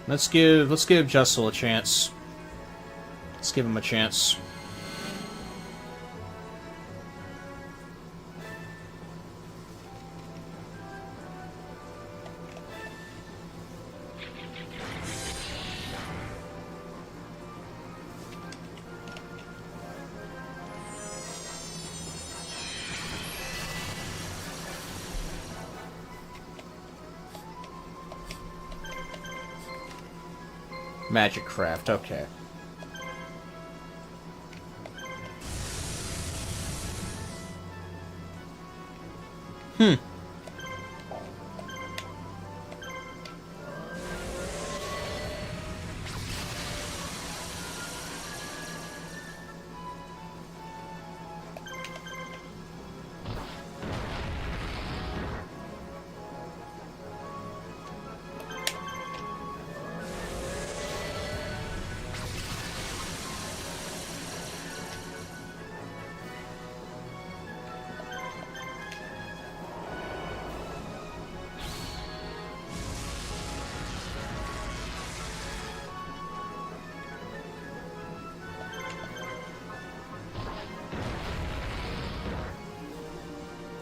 S1: Let's give Jessel a chance. Let's give him a chance. Magic craft, okay. Hmm.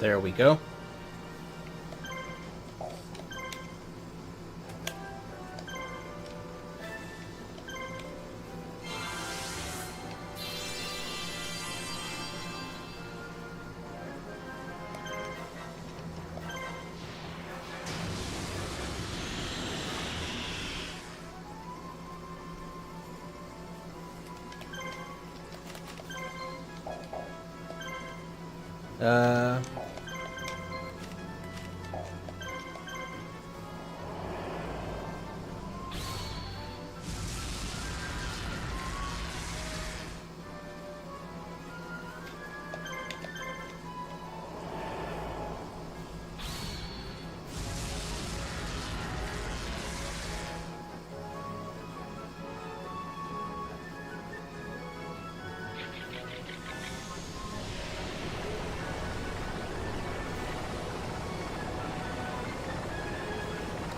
S1: There we go.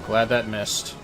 S1: Glad that missed.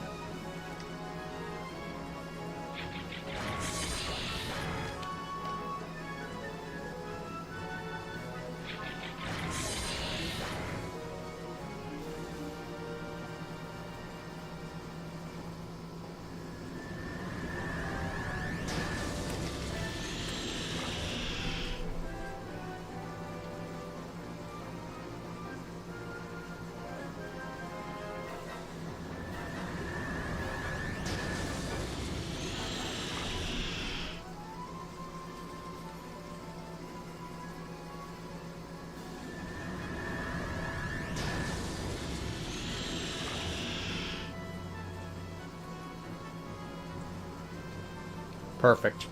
S1: Perfect.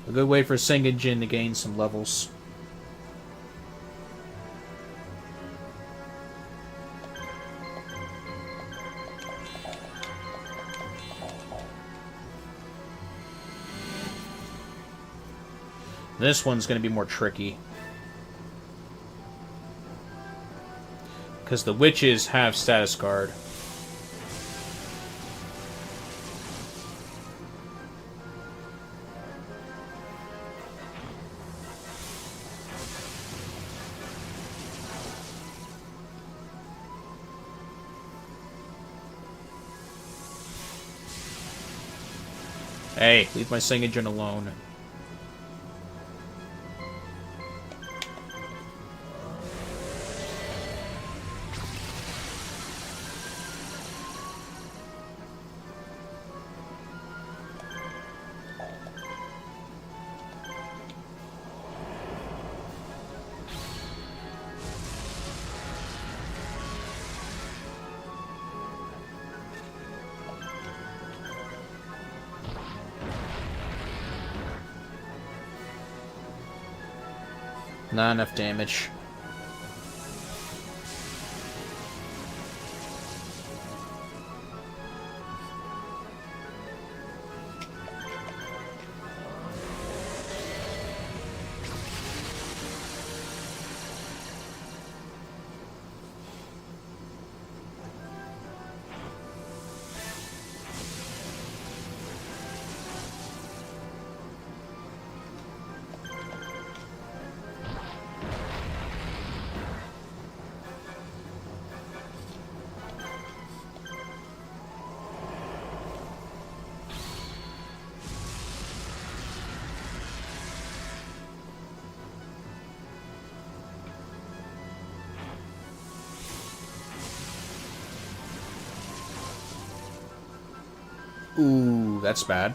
S1: A good way for Sengen to gain some levels. This one's going to be more tricky. Because the witches have status guard. Hey, leave my sing engine alone. Not enough damage. Ooh, that's bad.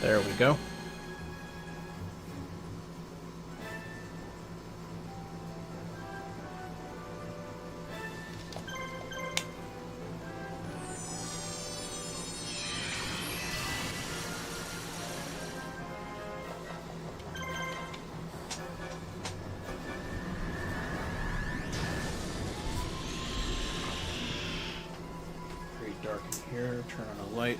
S1: There we go. Very dark in here. Turn on a light.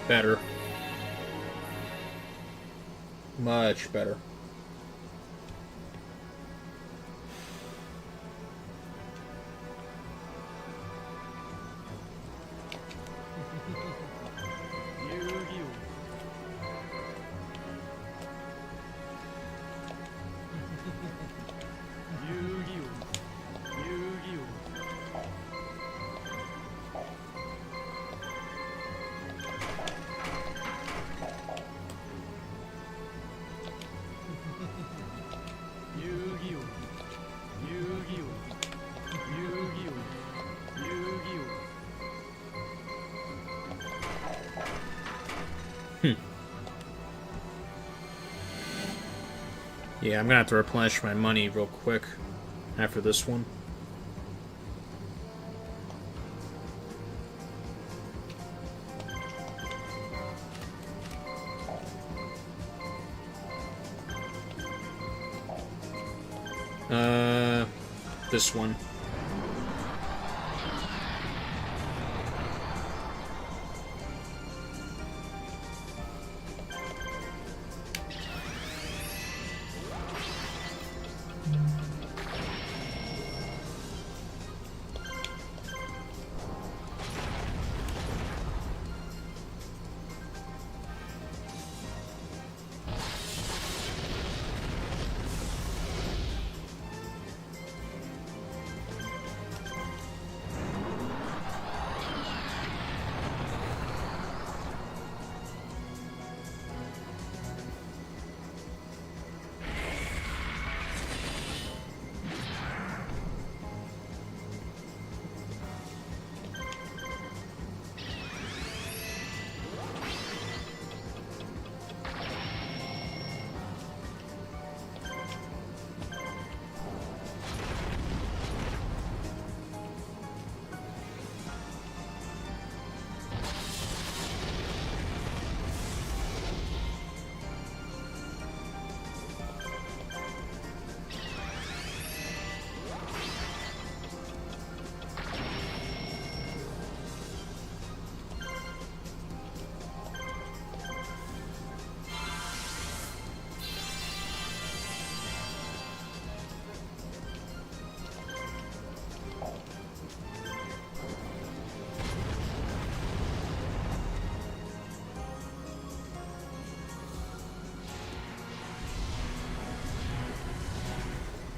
S1: Better. Much better. Yeah, I'm gonna have to replenish my money real quick after this one. This one.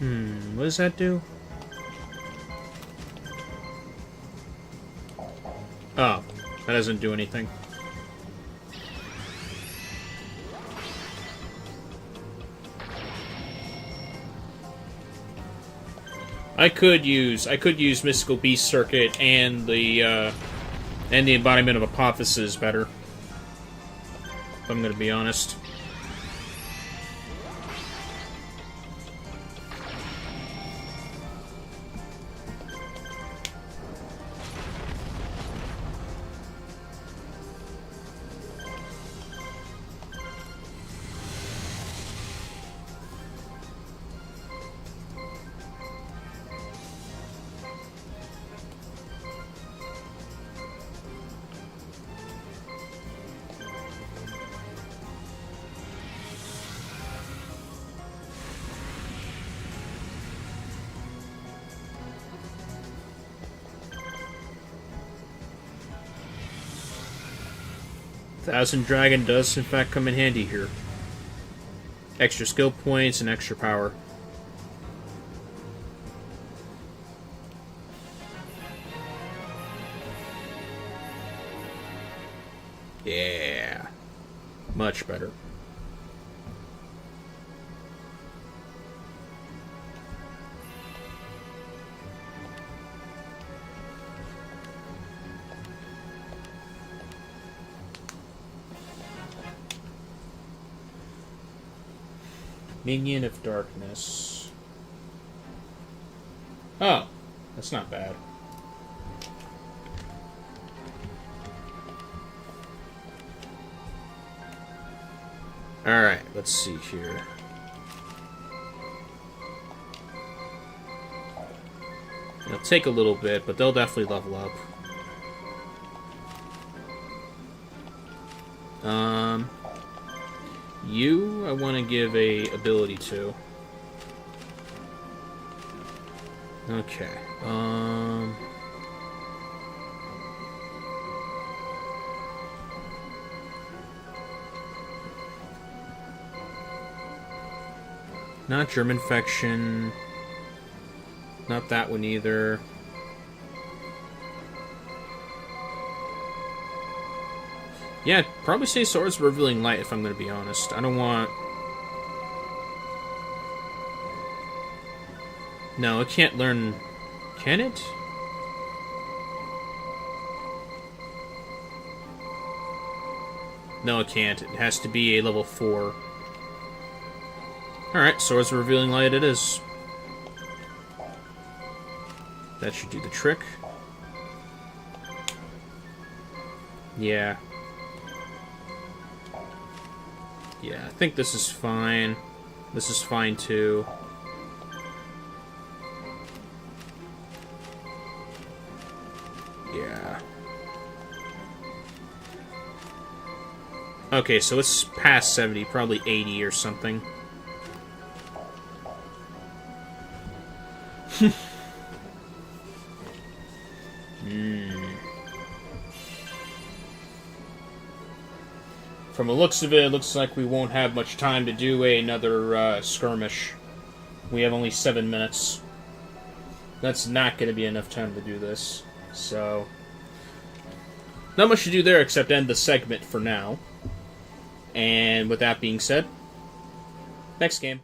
S1: What does that do? Oh, that doesn't do anything. I could use Mystical Beast Circuit and the Embodiment of Apotheosis better. If I'm gonna be honest. Thousand Dragon does in fact come in handy here. Extra skill points and extra power. Yeah. Much better. Minion of Darkness. Oh, that's not bad. Alright, let's see here. It'll take a little bit, but they'll definitely level up. You, I want to give a ability to. Okay. Not germ infection. Not that one either. Yeah, I'd probably say Swords of Revealing Light if I'm going to be honest. I don't want... No, it can't learn... Can it? No, it can't. It has to be a level 4. Alright, Swords of Revealing Light it is. That should do the trick. Yeah. Yeah, I think this is fine. This is fine too. Yeah. Okay, so it's past 70, probably 80 or something. From the looks of it, it looks like we won't have much time to do another skirmish. We have only 7 minutes. That's not going to be enough time to do this. So, not much to do there except end the segment for now. And with that being said, next game.